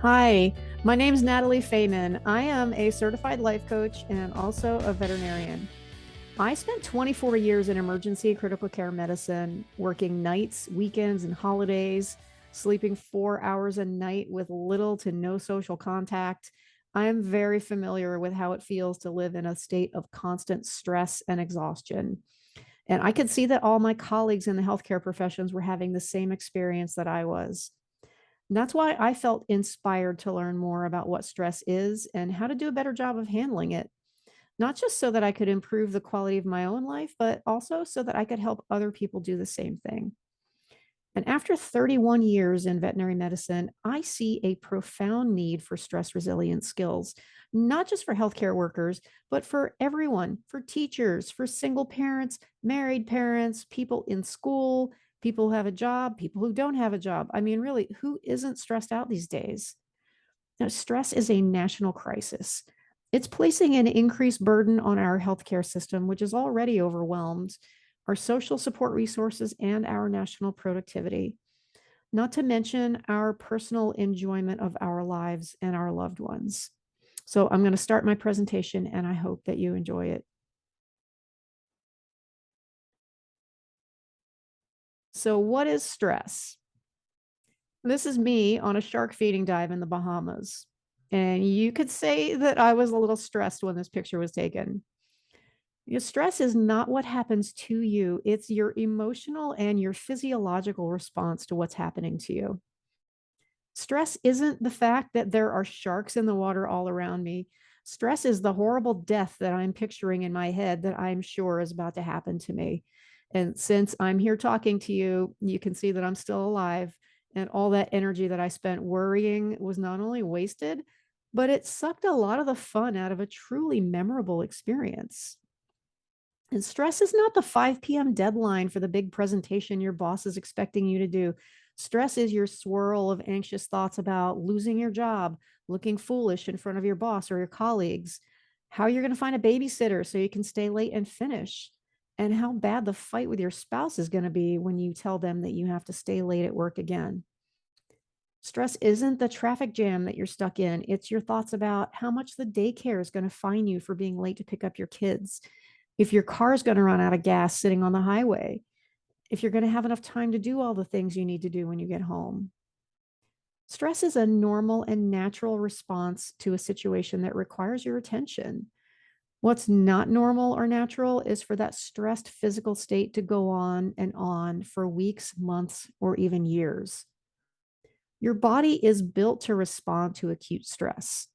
Hi, my name is Natalie Feynman. I am a certified life coach and also a veterinarian. I spent 24 years in emergency critical care medicine, working nights, weekends, and holidays, sleeping 4 hours a night with little to no social contact. I am very familiar with how it feels to live in a state of constant stress and exhaustion. And I could see that all my colleagues in the healthcare professions were having the same experience that I was. And that's why I felt inspired to learn more about what stress is and how to do a better job of handling it, not just so that I could improve the quality of my own life, but also so that I could help other people do the same thing. And after 31 years in veterinary medicine, I see a profound need for stress resilient skills, not just for healthcare workers, but for everyone, for teachers, for single parents, married parents, people in school, people who have a job, people who don't have a job. I mean, really, who isn't stressed out these days? Now, stress is a national crisis. It's placing an increased burden on our healthcare system, which is already overwhelmed, our social support resources, and our national productivity, not to mention our personal enjoyment of our lives and our loved ones. So I'm going to start my presentation, and I hope that you enjoy it. So, what is stress? This is me on a shark feeding dive in the Bahamas. And you could say that I was a little stressed when this picture was taken. Your stress is not what happens to you, it's your emotional and your physiological response to what's happening to you. Stress isn't the fact that there are sharks in the water all around me. Stress is the horrible death that I'm picturing in my head that I'm sure is about to happen to me. And since I'm here talking to you, you can see that I'm still alive. And all that energy that I spent worrying was not only wasted, but it sucked a lot of the fun out of a truly memorable experience. And stress is not the 5 p.m. deadline for the big presentation your boss is expecting you to do. Stress is your swirl of anxious thoughts about losing your job, looking foolish in front of your boss or your colleagues, how you're going to find a babysitter so you can stay late and finish, and how bad the fight with your spouse is going to be when you tell them that you have to stay late at work again. Stress isn't the traffic jam that you're stuck in. It's your thoughts about how much the daycare is going to fine you for being late to pick up your kids, if your car is going to run out of gas sitting on the highway, if you're going to have enough time to do all the things you need to do when you get home. Stress is a normal and natural response to a situation that requires your attention. What's not normal or natural is for that stressed physical state to go on for weeks, months, or even years. Your body is built to respond to acute stress.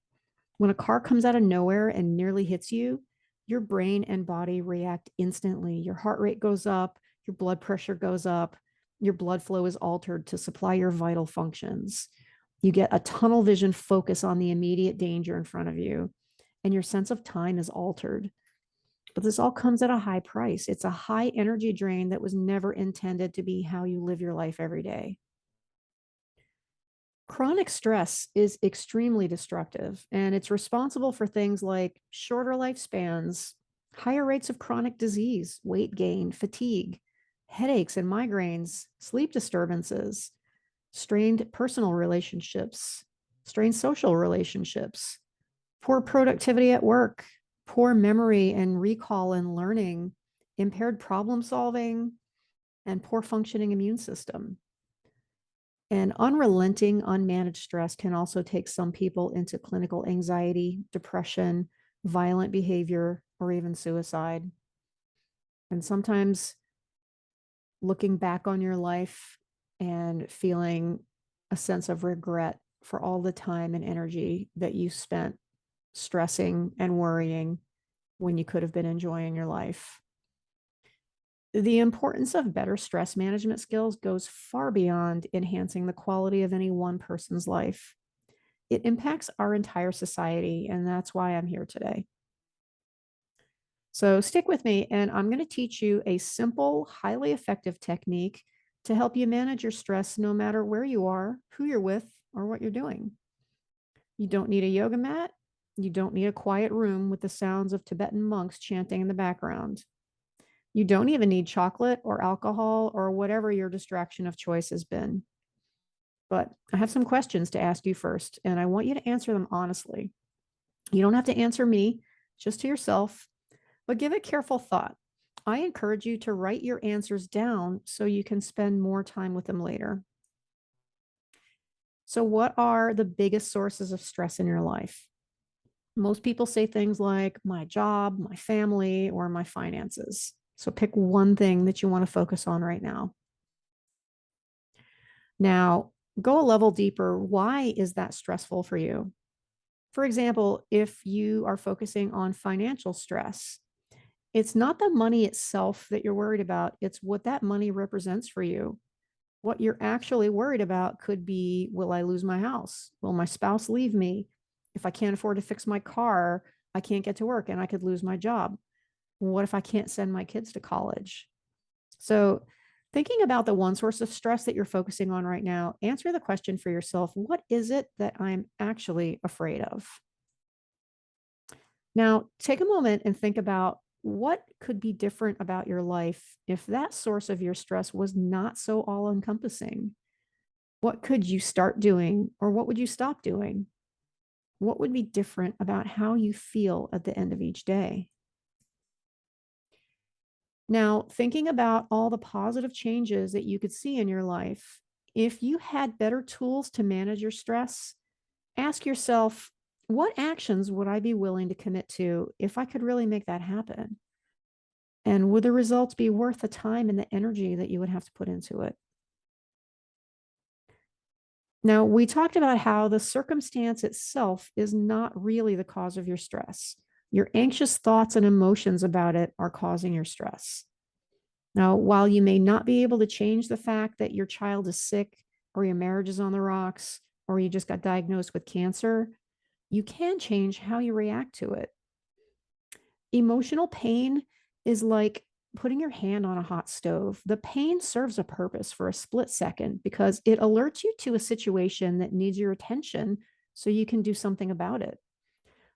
When a car comes out of nowhere and nearly hits you, your brain and body react instantly. Your heart rate goes up, your blood pressure goes up, your blood flow is altered to supply your vital functions. You get a tunnel vision focus on the immediate danger in front of you, and your sense of time is altered. But this all comes at a high price. It's a high energy drain that was never intended to be how you live your life every day. Chronic stress is extremely destructive, and it's responsible for things like shorter lifespans, higher rates of chronic disease, weight gain, fatigue, headaches and migraines, sleep disturbances, strained personal relationships, strained social relationships, poor productivity at work, poor memory and recall and learning, impaired problem solving, and poor functioning immune system. And unrelenting, unmanaged stress can also take some people into clinical anxiety, depression, violent behavior, or even suicide. And sometimes looking back on your life and feeling a sense of regret for all the time and energy that you spent stressing and worrying when you could have been enjoying your life. The importance of better stress management skills goes far beyond enhancing the quality of any one person's life. It impacts our entire society, and that's why I'm here today. So stick with me, and I'm going to teach you a simple, highly effective technique to help you manage your stress no matter where you are, who you're with, or what you're doing. You don't need a yoga mat. You don't need a quiet room with the sounds of Tibetan monks chanting in the background. You don't even need chocolate or alcohol or whatever your distraction of choice has been. But I have some questions to ask you first, and I want you to answer them honestly. You don't have to answer me, just to yourself, but give it careful thought. I encourage you to write your answers down so you can spend more time with them later. So, what are the biggest sources of stress in your life? Most people say things like my job, my family, or my finances. So, pick one thing that you want to focus on right now. Now, go a level deeper. Why is that stressful for you? For example, if you are focusing on financial stress, it's not the money itself that you're worried about, it's what that money represents for you. What you're actually worried about could be, will I lose my house? Will my spouse leave me? If I can't afford to fix my car, I can't get to work and I could lose my job. What if I can't send my kids to college? So, thinking about the one source of stress that you're focusing on right now, answer the question for yourself, what is it that I'm actually afraid of? Now, take a moment and think about what could be different about your life if that source of your stress was not so all encompassing. What could you start doing, or what would you stop doing? What would be different about how you feel at the end of each day? Now, thinking about all the positive changes that you could see in your life, if you had better tools to manage your stress, ask yourself, what actions would I be willing to commit to if I could really make that happen? And would the results be worth the time and the energy that you would have to put into it? Now, we talked about how the circumstance itself is not really the cause of your stress. Your anxious thoughts and emotions about it are causing your stress. Now, while you may not be able to change the fact that your child is sick, or your marriage is on the rocks, or you just got diagnosed with cancer, you can change how you react to it. Emotional pain is like putting your hand on a hot stove. The pain serves a purpose for a split second because it alerts you to a situation that needs your attention so you can do something about it.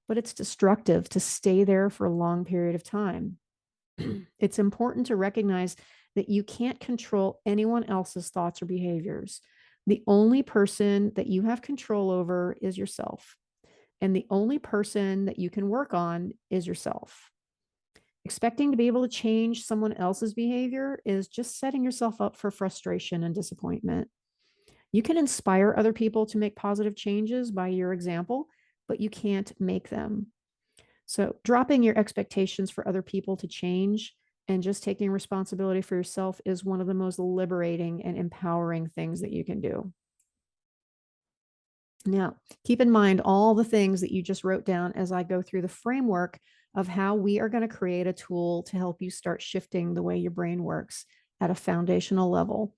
But it's destructive to stay there for a long period of time. It's important to recognize that you can't control anyone else's thoughts or behaviors. The only person that you have control over is yourself. And the only person that you can work on is yourself. Expecting to be able to change someone else's behavior is just setting yourself up for frustration and disappointment. You can inspire other people to make positive changes by your example, but you can't make them. So, dropping your expectations for other people to change and just taking responsibility for yourself is one of the most liberating and empowering things that you can do. Now, keep in mind all the things that you just wrote down as I go through the framework of how we are going to create a tool to help you start shifting the way your brain works at a foundational level.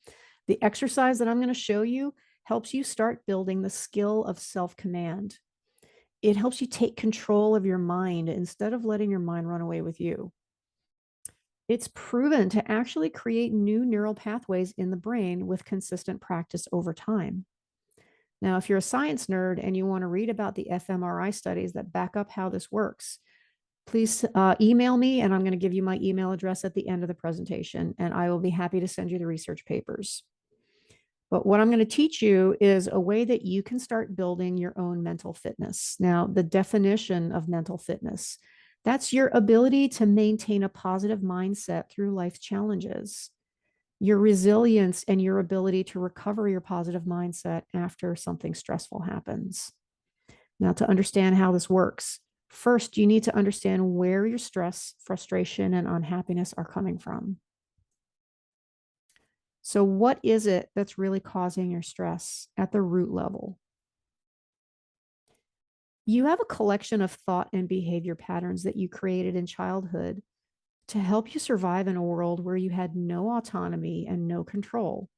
The exercise that I'm going to show you helps you start building the skill of self command. It helps you take control of your mind instead of letting your mind run away with you. It's proven to actually create new neural pathways in the brain with consistent practice over time. Now, if you're a science nerd and you want to read about the fMRI studies that back up how this works, please email me, and I'm going to give you my email address at the end of the presentation, and I will be happy to send you the research papers. But what I'm going to teach you is a way that you can start building your own mental fitness. Now, the definition of mental fitness, that's your ability to maintain a positive mindset through life's challenges, your resilience and your ability to recover your positive mindset after something stressful happens. Now, to understand how this works, first, you need to understand where your stress, frustration, and unhappiness are coming from. So, what is it that's really causing your stress at the root level? You have a collection of thought and behavior patterns that you created in childhood to help you survive in a world where you had no autonomy and no control.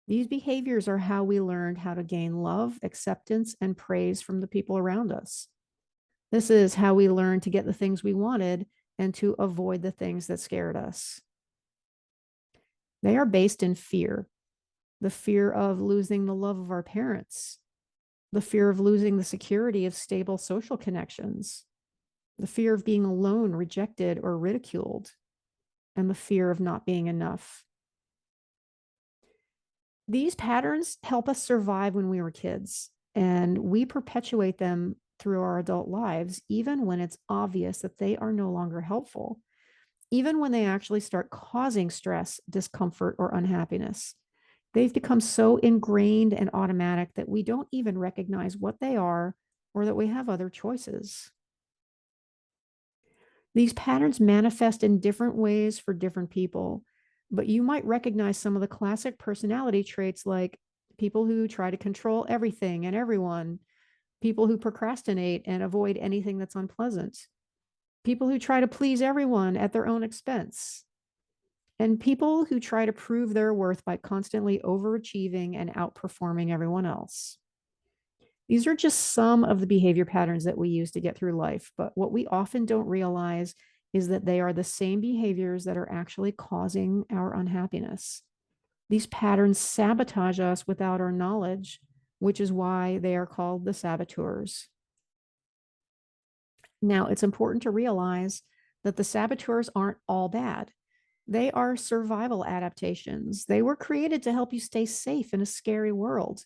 These behaviors are how we learned how to gain love, acceptance, and praise from the people around us. This is how we learned to get the things we wanted and to avoid the things that scared us. They are based in fear, the fear of losing the love of our parents, the fear of losing the security of stable social connections, the fear of being alone, rejected, or ridiculed, and the fear of not being enough. These patterns help us survive when we were kids, and we perpetuate them through our adult lives, even when it's obvious that they are no longer helpful, even when they actually start causing stress, discomfort, or unhappiness. They've become so ingrained and automatic that we don't even recognize what they are or that we have other choices. These patterns manifest in different ways for different people, but you might recognize some of the classic personality traits like people who try to control everything and everyone, people who procrastinate and avoid anything that's unpleasant, people who try to please everyone at their own expense, and people who try to prove their worth by constantly overachieving and outperforming everyone else. These are just some of the behavior patterns that we use to get through life. But what we often don't realize is that they are the same behaviors that are actually causing our unhappiness. These patterns sabotage us without our knowledge, which is why they are called the saboteurs. Now, it's important to realize that the saboteurs aren't all bad. They are survival adaptations. They were created to help you stay safe in a scary world.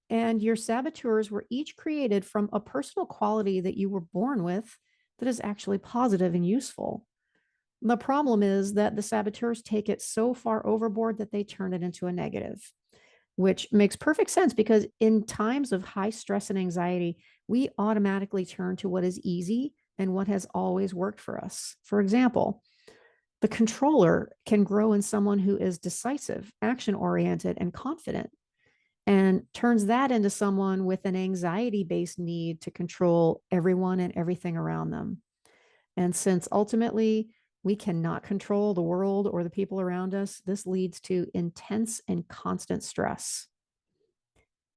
And your saboteurs were each created from a personal quality that you were born with that is actually positive and useful. The problem is that the saboteurs take it so far overboard that they turn it into a negative, which makes perfect sense because in times of high stress and anxiety, we automatically turn to what is easy and what has always worked for us. For example, the controller can grow in someone who is decisive, action oriented, and confident, and turns that into someone with an anxiety based need to control everyone and everything around them. And since ultimately we cannot control the world or the people around us, this leads to intense and constant stress.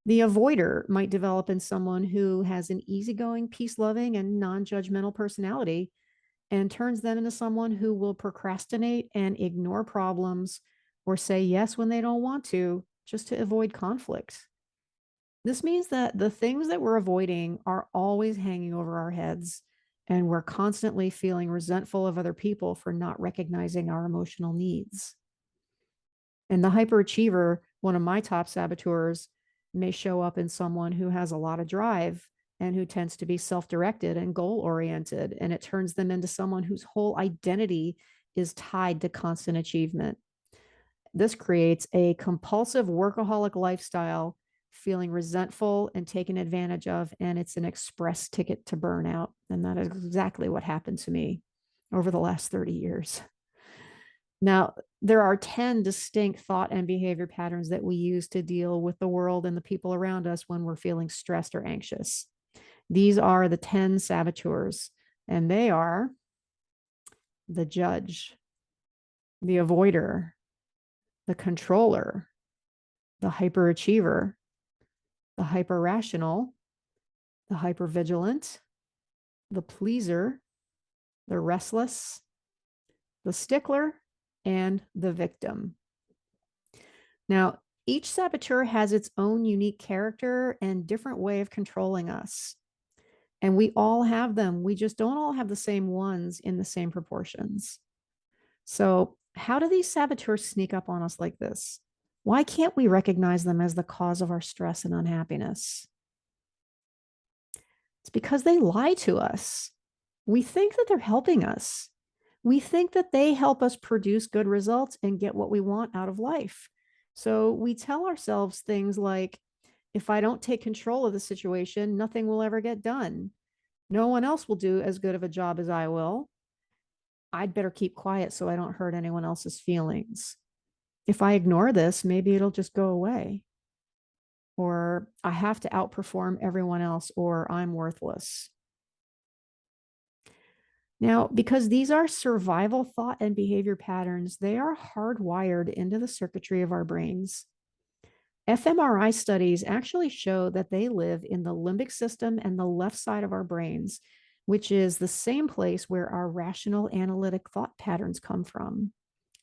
The avoider might develop in someone who has an easygoing, peace loving, and non judgmental personality and turns them into someone who will procrastinate and ignore problems or say yes when they don't want to just to avoid conflict. This means that the things that we're avoiding are always hanging over our heads, and we're constantly feeling resentful of other people for not recognizing our emotional needs. And the hyperachiever, one of my top saboteurs, may show up in someone who has a lot of drive and who tends to be self directed and goal oriented. And it turns them into someone whose whole identity is tied to constant achievement. This creates a compulsive workaholic lifestyle, feeling resentful and taken advantage of, and it's an express ticket to burnout. And that is exactly what happened to me over the last 30 years. Now, there are 10 distinct thought and behavior patterns that we use to deal with the world and the people around us when we're feeling stressed or anxious. These are the 10 saboteurs, and they are the judge, the avoider, the controller, the hyperachiever, the hyper-rational, the hyper-vigilant, the pleaser, the restless, the stickler, and the victim. Now, each saboteur has its own unique character and different way of controlling us. And we all have them. We just don't all have the same ones in the same proportions. So, how do these saboteurs sneak up on us like this? Why can't we recognize them as the cause of our stress and unhappiness? It's because they lie to us. We think that they're helping us. We think that they help us produce good results and get what we want out of life. So we tell ourselves things like, if I don't take control of the situation, nothing will ever get done. No one else will do as good of a job as I will. I'd better keep quiet so I don't hurt anyone else's feelings. If I ignore this, maybe it'll just go away. Or I have to outperform everyone else, or I'm worthless. Now, because these are survival thought and behavior patterns, they are hardwired into the circuitry of our brains. fMRI studies actually show that they live in the limbic system and the left side of our brains, which is the same place where our rational analytic thought patterns come from.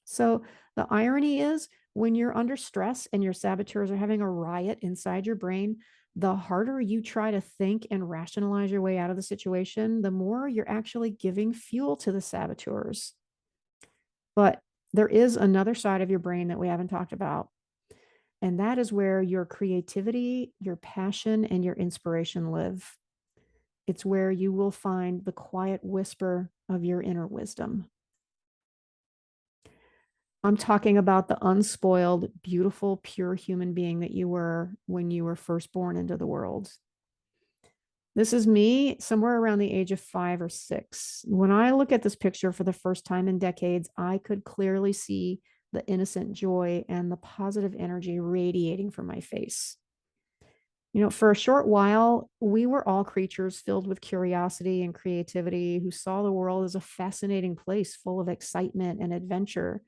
So the irony is, when you're under stress and your saboteurs are having a riot inside your brain, the harder you try to think and rationalize your way out of the situation, the more you're actually giving fuel to the saboteurs. But there is another side of your brain that we haven't talked about. And that is where your creativity, your passion, and your inspiration live. It's where you will find the quiet whisper of your inner wisdom. I'm talking about the unspoiled, beautiful, pure human being that you were when you were first born into the world. This is me somewhere around the age of 5 or 6. When I look at this picture for the first time in decades, I could clearly see the innocent joy and the positive energy radiating from my face. For a short while, we were all creatures filled with curiosity and creativity who saw the world as a fascinating place full of excitement and adventure.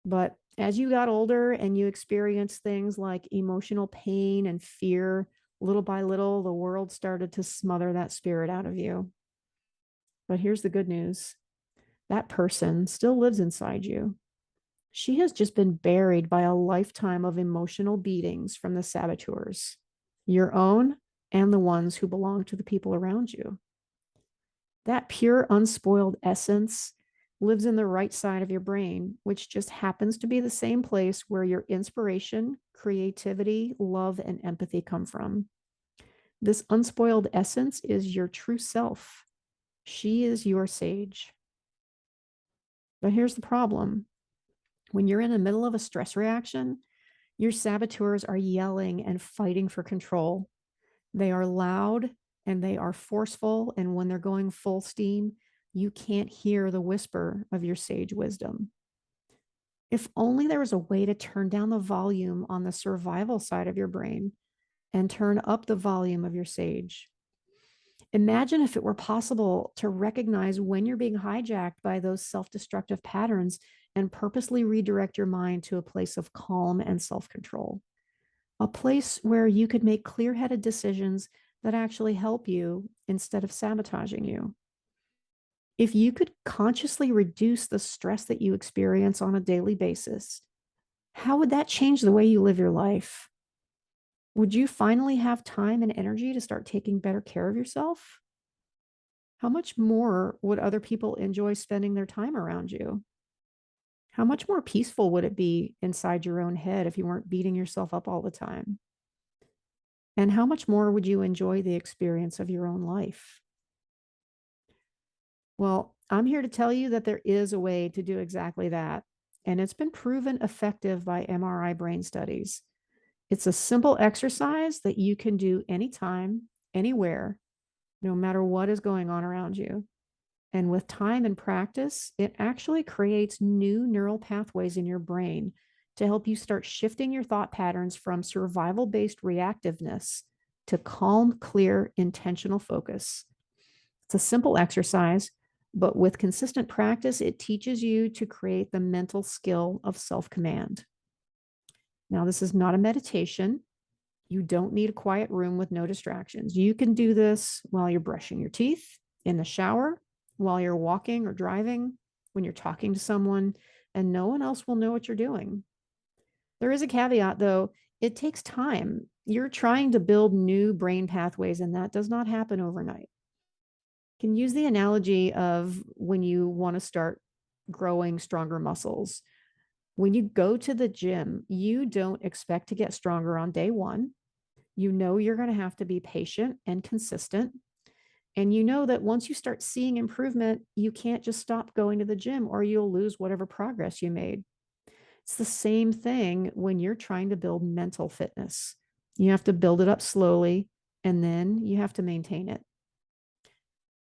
But as you got older and you experienced things like emotional pain and fear, little by little, the world started to smother that spirit out of you. But here's the good news: that person still lives inside you. She has just been buried by a lifetime of emotional beatings from the saboteurs, your own and the ones who belong to the people around you. That pure, unspoiled essence lives in the right side of your brain, which just happens to be the same place where your inspiration, creativity, love, and empathy come from. This unspoiled essence is your true self. She is your sage. But here's the problem: when you're in the middle of a stress reaction, your saboteurs are yelling and fighting for control. They are loud and they are forceful. And when they're going full steam, you can't hear the whisper of your sage wisdom. If only there was a way to turn down the volume on the survival side of your brain and turn up the volume of your sage. Imagine if it were possible to recognize when you're being hijacked by those self-destructive patterns and purposely redirect your mind to a place of calm and self-control, a place where you could make clear-headed decisions that actually help you instead of sabotaging you. If you could consciously reduce the stress that you experience on a daily basis, how would that change the way you live your life? Would you finally have time and energy to start taking better care of yourself? How much more would other people enjoy spending their time around you? How much more peaceful would it be inside your own head if you weren't beating yourself up all the time? And how much more would you enjoy the experience of your own life? Well, I'm here to tell you that there is a way to do exactly that. And it's been proven effective by MRI brain studies. It's a simple exercise that you can do anytime, anywhere, no matter what is going on around you. And with time and practice, it actually creates new neural pathways in your brain to help you start shifting your thought patterns from survival-based reactiveness to calm, clear, intentional focus. It's a simple exercise, but with consistent practice, it teaches you to create the mental skill of self-command. Now, this is not a meditation. You don't need a quiet room with no distractions. You can do this while you're brushing your teeth, in the shower, while you're walking or driving, when you're talking to someone, and no one else will know what you're doing. There is a caveat, though. It takes time. You're trying to build new brain pathways, and that does not happen overnight. You can use the analogy of when you want to start growing stronger muscles. When you go to the gym, you don't expect to get stronger on day one. You know you're going to have to be patient and consistent. And you know that once you start seeing improvement, you can't just stop going to the gym or you'll lose whatever progress you made. It's the same thing when you're trying to build mental fitness. You have to build it up slowly, and then you have to maintain it.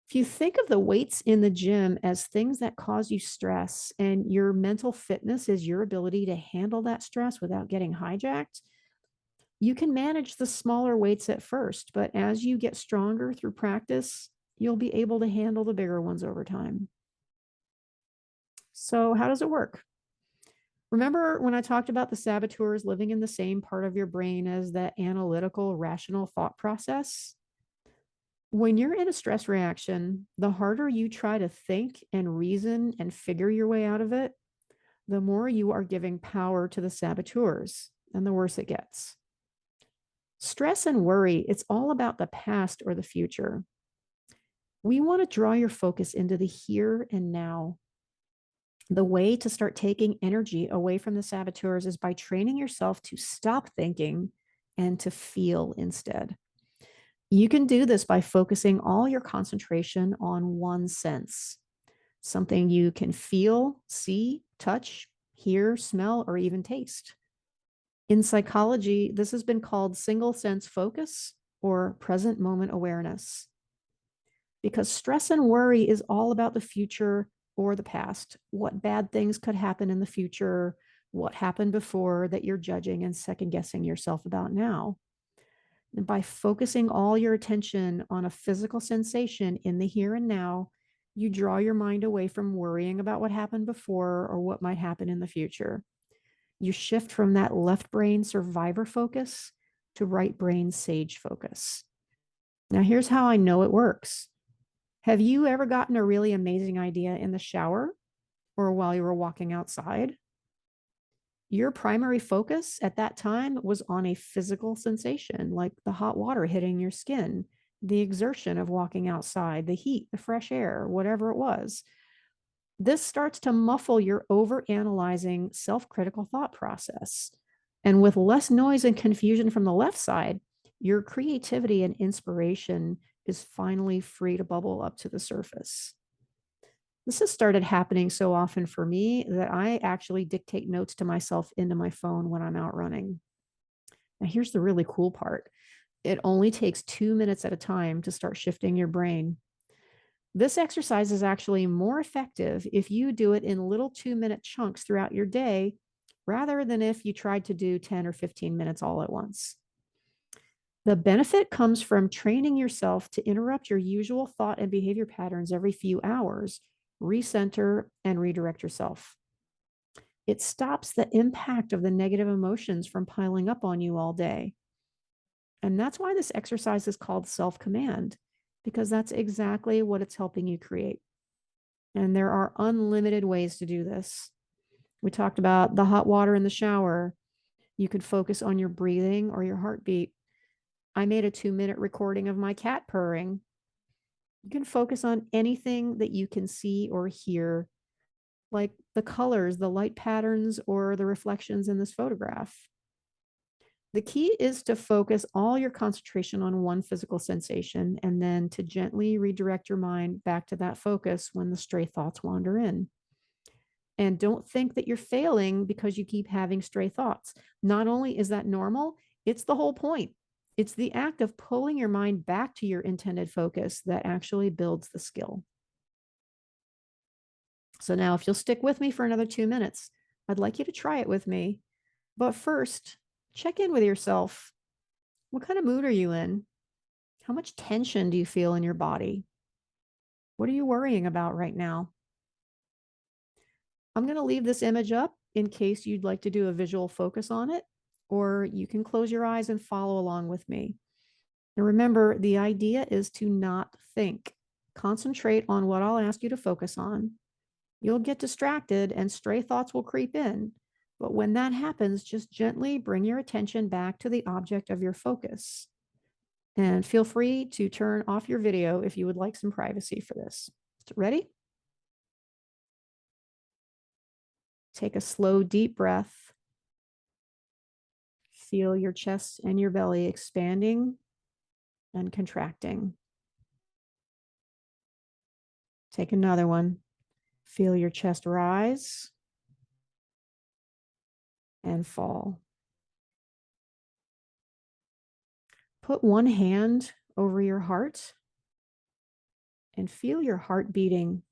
If you think of the weights in the gym as things that cause you stress, and your mental fitness is your ability to handle that stress without getting hijacked, you can manage the smaller weights at first, but as you get stronger through practice, you'll be able to handle the bigger ones over time. So, how does it work? Remember when I talked about the saboteurs living in the same part of your brain as that analytical, rational thought process? When you're in a stress reaction, the harder you try to think and reason and figure your way out of it, the more you are giving power to the saboteurs, and the worse it gets. Stress and worry, it's all about the past or the future. We want to draw your focus into the here and now. The way to start taking energy away from the saboteurs is by training yourself to stop thinking and to feel instead. You can do this by focusing all your concentration on one sense, something you can feel, see, touch, hear, smell, or even taste. In psychology, this has been called single sense focus or present moment awareness, because stress and worry is all about the future or the past. What bad things could happen in the future? What happened before that you're judging and second guessing yourself about now? And by focusing all your attention on a physical sensation in the here and now, you draw your mind away from worrying about what happened before or what might happen in the future. You shift from that left brain survivor focus to right brain sage focus. Now, here's how I know it works. Have you ever gotten a really amazing idea in the shower or while you were walking outside? Your primary focus at that time was on a physical sensation, like the hot water hitting your skin, the exertion of walking outside, the heat, the fresh air, whatever it was. This starts to muffle your overanalyzing, self-critical thought process. And with less noise and confusion from the left side, your creativity and inspiration is finally free to bubble up to the surface. This has started happening so often for me that I actually dictate notes to myself into my phone when I'm out running. Now, here's the really cool part. It only takes 2 minutes at a time to start shifting your brain. This exercise is actually more effective if you do it in little 2-minute chunks throughout your day, rather than if you tried to do 10 or 15 minutes all at once. The benefit comes from training yourself to interrupt your usual thought and behavior patterns every few hours, recenter, and redirect yourself. It stops the impact of the negative emotions from piling up on you all day. And that's why this exercise is called self-command, because that's exactly what it's helping you create. And there are unlimited ways to do this. We talked about the hot water in the shower. You could focus on your breathing or your heartbeat. I made a 2-minute recording of my cat purring. You can focus on anything that you can see or hear, like the colors, the light patterns, or the reflections in this photograph. The key is to focus all your concentration on one physical sensation and then to gently redirect your mind back to that focus when the stray thoughts wander in. And don't think that you're failing because you keep having stray thoughts. Not only is that normal, it's the whole point. It's the act of pulling your mind back to your intended focus that actually builds the skill. So now, if you'll stick with me for another 2 minutes, I'd like you to try it with me. But first, check in with yourself. What kind of mood are you in? How much tension do you feel in your body? What are you worrying about right now? I'm going to leave this image up in case you'd like to do a visual focus on it, or you can close your eyes and follow along with me. And remember, the idea is to not think. Concentrate on what I'll ask you to focus on. You'll get distracted and stray thoughts will creep in. But when that happens, just gently bring your attention back to the object of your focus. And feel free to turn off your video if you would like some privacy for this. Ready? Take a slow, deep breath. Feel your chest and your belly expanding and contracting. Take another one. Feel your chest rise and fall. Put one hand over your heart and feel your heart beating.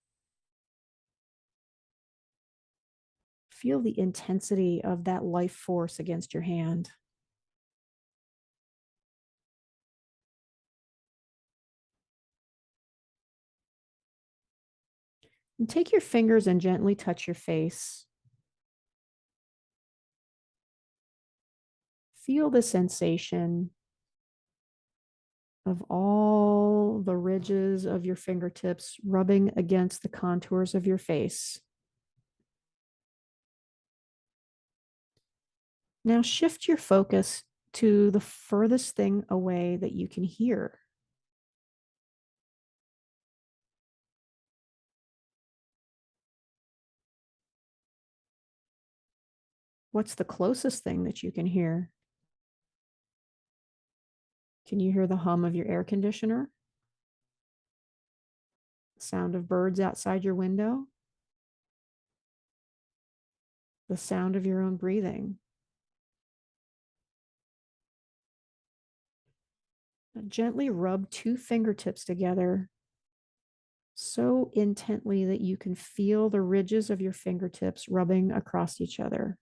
Feel the intensity of that life force against your hand. And take your fingers and gently touch your face. Feel the sensation of all the ridges of your fingertips rubbing against the contours of your face. Now shift your focus to the furthest thing away that you can hear. What's the closest thing that you can hear? Can you hear the hum of your air conditioner? The sound of birds outside your window? The sound of your own breathing? Gently rub two fingertips together so intently that you can feel the ridges of your fingertips rubbing across each other.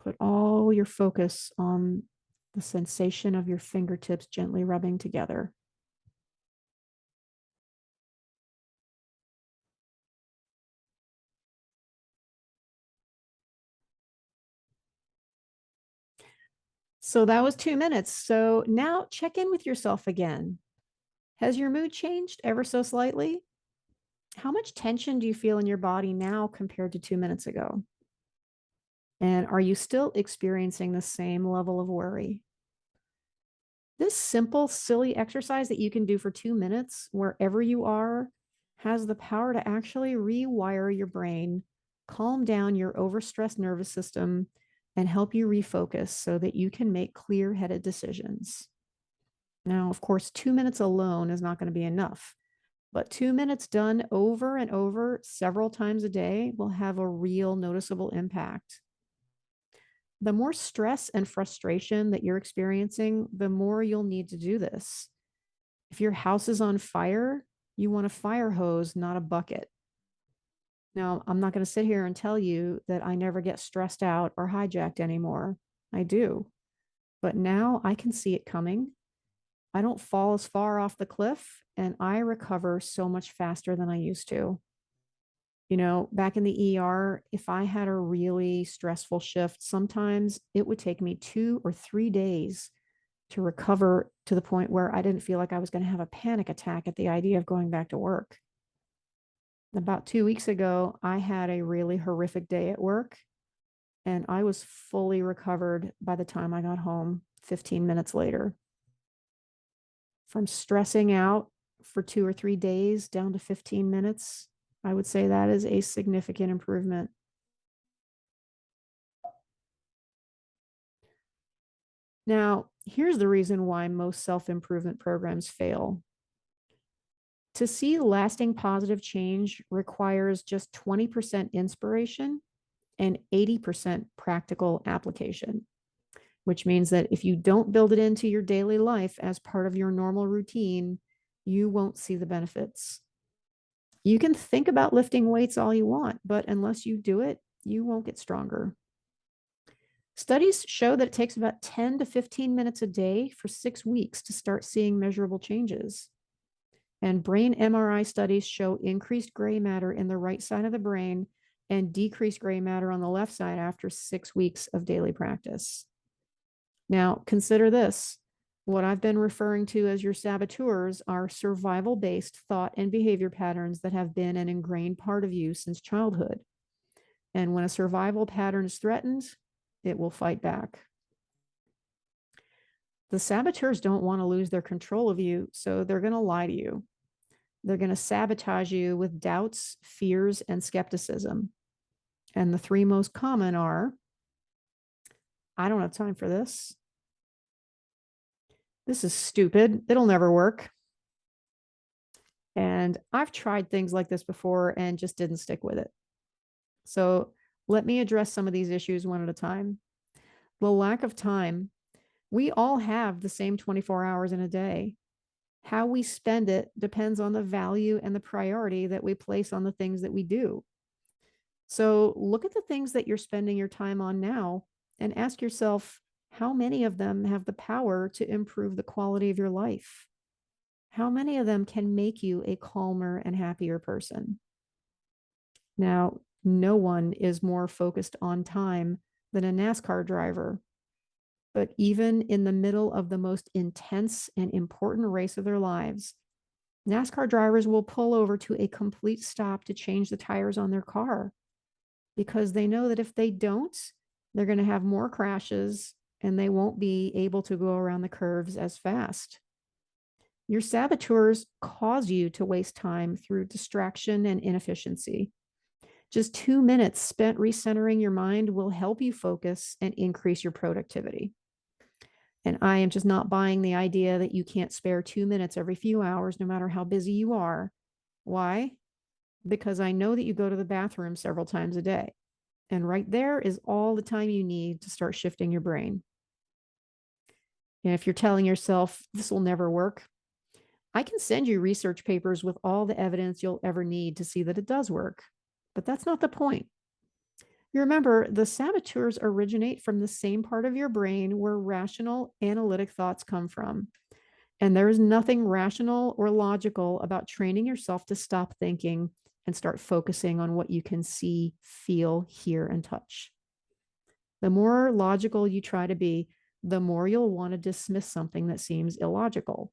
Put all your focus on the sensation of your fingertips gently rubbing together. So that was 2 minutes. So now check in with yourself again. Has your mood changed ever so slightly? How much tension do you feel in your body now compared to 2 minutes ago? And are you still experiencing the same level of worry? This simple, silly exercise that you can do for 2 minutes wherever you are has the power to actually rewire your brain, calm down your overstressed nervous system, and help you refocus so that you can make clear headed decisions. Now, of course, 2 minutes alone is not going to be enough, but 2 minutes done over and over several times a day will have a real noticeable impact. The more stress and frustration that you're experiencing, the more you'll need to do this. If your house is on fire, you want a fire hose, not a bucket. Now, I'm not going to sit here and tell you that I never get stressed out or hijacked anymore. I do. But now I can see it coming. I don't fall as far off the cliff, and I recover so much faster than I used to. Back in the ER, if I had a really stressful shift, sometimes it would take me 2 or 3 days to recover to the point where I didn't feel like I was going to have a panic attack at the idea of going back to work. About 2 weeks ago, I had a really horrific day at work, and I was fully recovered by the time I got home 15 minutes later. From stressing out for 2 or 3 days down to 15 minutes, I would say that is a significant improvement. Now, here's the reason why most self-improvement programs fail. To see lasting positive change requires just 20% inspiration and 80% practical application, which means that if you don't build it into your daily life as part of your normal routine, you won't see the benefits. You can think about lifting weights all you want, but unless you do it, you won't get stronger. Studies show that it takes about 10 to 15 minutes a day for 6 weeks to start seeing measurable changes. And brain MRI studies show increased gray matter in the right side of the brain and decreased gray matter on the left side after 6 weeks of daily practice. Now, consider this. What I've been referring to as your saboteurs are survival-based thought and behavior patterns that have been an ingrained part of you since childhood. And when a survival pattern is threatened, it will fight back. The saboteurs don't want to lose their control of you, so they're going to lie to you. They're going to sabotage you with doubts, fears, and skepticism. And the three most common are, I don't have time for this. This is stupid. It'll never work. And I've tried things like this before and just didn't stick with it. So let me address some of these issues one at a time. The lack of time. We all have the same 24 hours in a day. How we spend it depends on the value and the priority that we place on the things that we do. So look at the things that you're spending your time on now and ask yourself, how many of them have the power to improve the quality of your life? How many of them can make you a calmer and happier person? Now, no one is more focused on time than a NASCAR driver. But even in the middle of the most intense and important race of their lives, NASCAR drivers will pull over to a complete stop to change the tires on their car because they know that if they don't, they're going to have more crashes and they won't be able to go around the curves as fast. Your saboteurs cause you to waste time through distraction and inefficiency. Just 2 minutes spent recentering your mind will help you focus and increase your productivity. And I am just not buying the idea that you can't spare 2 minutes every few hours, no matter how busy you are. Why? Because I know that you go to the bathroom several times a day. And right there is all the time you need to start shifting your brain. And if you're telling yourself this will never work, I can send you research papers with all the evidence you'll ever need to see that it does work. But that's not the point. You remember, the saboteurs originate from the same part of your brain where rational, analytic thoughts come from. And there is nothing rational or logical about training yourself to stop thinking and start focusing on what you can see, feel, hear, and touch. The more logical you try to be, the more you'll want to dismiss something that seems illogical.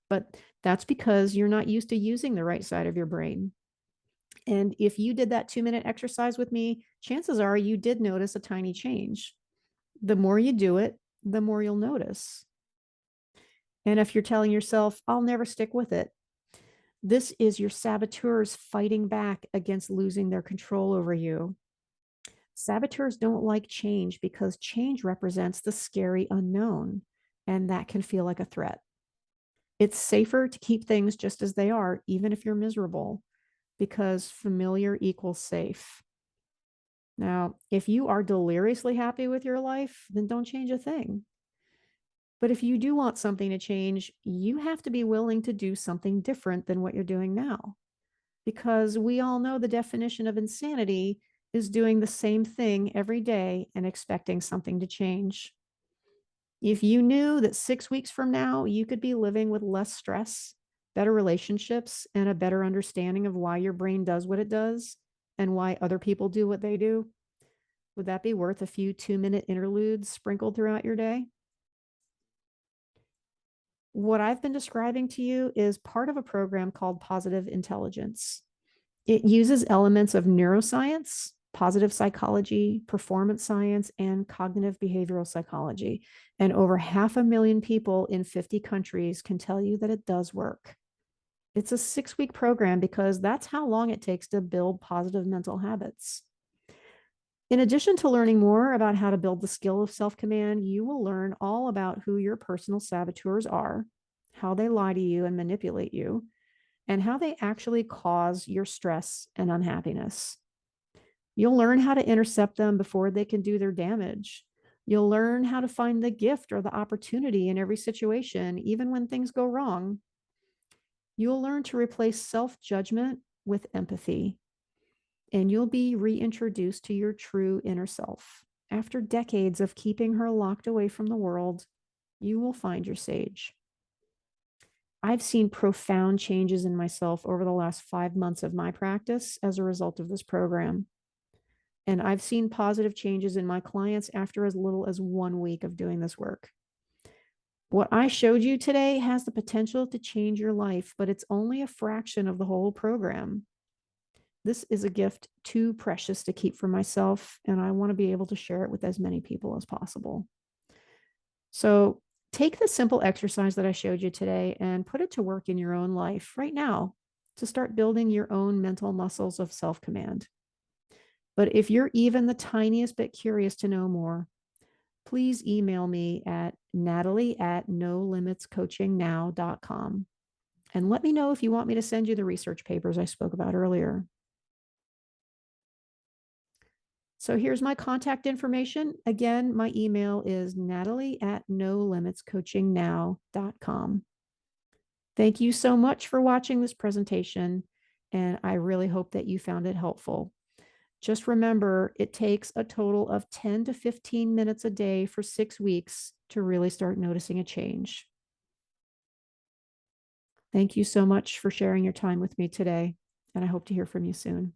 But that's because you're not used to using the right side of your brain. And if you did that 2 minute exercise with me, chances are you did notice a tiny change. The more you do it, the more you'll notice. And if you're telling yourself, I'll never stick with it, this is your saboteurs fighting back against losing their control over you. Saboteurs don't like change because change represents the scary unknown, and that can feel like a threat. It's safer to keep things just as they are, even if you're miserable, because familiar equals safe. Now, if you are deliriously happy with your life, then don't change a thing. But if you do want something to change, you have to be willing to do something different than what you're doing now. Because we all know the definition of insanity is doing the same thing every day and expecting something to change. If you knew that 6 weeks from now, you could be living with less stress, better relationships, and a better understanding of why your brain does what it does and why other people do what they do, would that be worth a few 2 minute interludes sprinkled throughout your day? What I've been describing to you is part of a program called Positive Intelligence. It uses elements of neuroscience, positive psychology, performance science, and cognitive behavioral psychology. And over 500,000 people in 50 countries can tell you that it does work. It's a 6 week program because that's how long it takes to build positive mental habits. In addition to learning more about how to build the skill of self-command, you will learn all about who your personal saboteurs are, how they lie to you and manipulate you, and how they actually cause your stress and unhappiness. You'll learn how to intercept them before they can do their damage. You'll learn how to find the gift or the opportunity in every situation, even when things go wrong. You'll learn to replace self-judgment with empathy, and you'll be reintroduced to your true inner self. After decades of keeping her locked away from the world, you will find your sage. I've seen profound changes in myself over the last 5 months of my practice as a result of this program. And I've seen positive changes in my clients after as little as 1 week of doing this work. What I showed you today has the potential to change your life, but it's only a fraction of the whole program. This is a gift too precious to keep for myself, and I want to be able to share it with as many people as possible. So take the simple exercise that I showed you today and put it to work in your own life right now to start building your own mental muscles of self-command. But if you're even the tiniest bit curious to know more, please email me at natalie@nolimitscoachingnow.com and let me know if you want me to send you the research papers I spoke about earlier. So here's my contact information. Again, my email is natalie@nolimitscoachingnow.com. Thank you so much for watching this presentation, and I really hope that you found it helpful. Just remember, it takes a total of 10 to 15 minutes a day for 6 weeks to really start noticing a change. Thank you so much for sharing your time with me today, and I hope to hear from you soon.